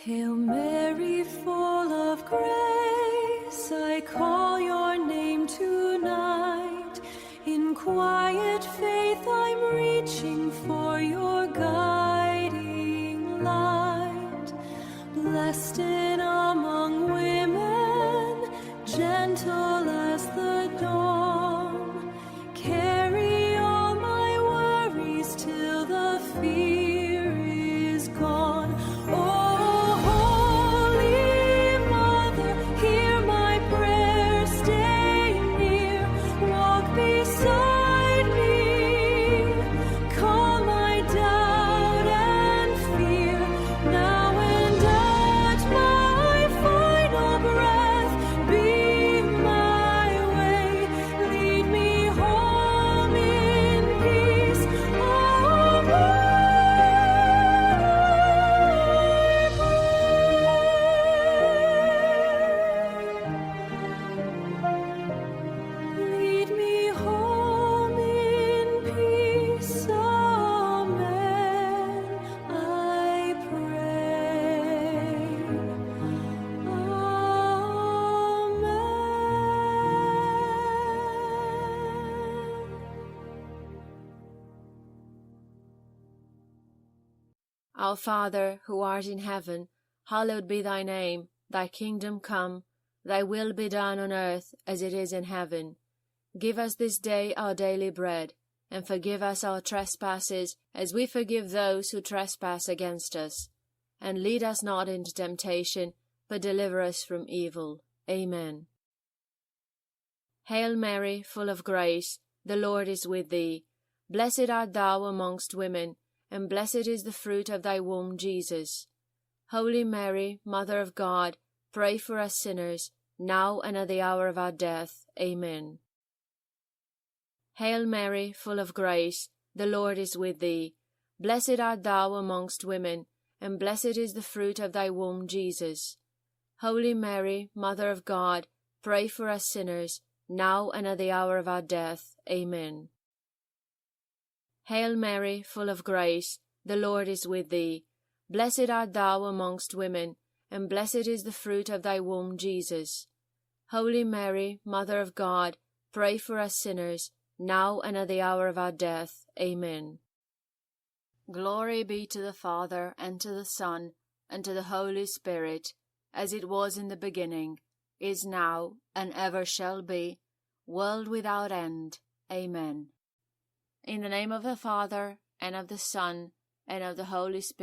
Hail Mary, full of grace, I call your name tonight. In quiet faith I'm reaching for your guiding light. Blessed among women, gentle as the dawn, carry all my worries till the fear is gone. Oh, Holy Mother, hear my prayer, stay near, walk beside me, calm my doubt and fear, now and at my final breath, be my way, lead me home in peace. Lead me home in peace, amen, I pray, amen. Our Father, who art in heaven, hallowed be thy name. Thy kingdom come, thy will be done on earth as it is in heaven. Give us this day our daily bread, and forgive us our trespasses as we forgive those who trespass against us. And lead us not into temptation, but deliver us from evil. Amen. Hail Mary, full of grace, the Lord is with thee. Blessed art thou amongst women, and blessed is the fruit of thy womb, Jesus. Holy Mary, Mother of God, pray for us sinners, now and at the hour of our death. Amen. Hail Mary, full of grace, the Lord is with thee. Blessed art thou amongst women, and blessed is the fruit of thy womb, Jesus. Holy Mary, Mother of God, pray for us sinners, now and at the hour of our death. Amen. Hail Mary, full of grace, the Lord is with thee. Blessed art thou amongst women, and blessed is the fruit of thy womb, Jesus. Holy Mary, Mother of God, pray for us sinners, now and at the hour of our death. Amen. Glory be to the Father, and to the Son, and to the Holy Spirit, as it was in the beginning, is now, and ever shall be, world without end. Amen. In the name of the Father, and of the Son, and of the Holy Spirit.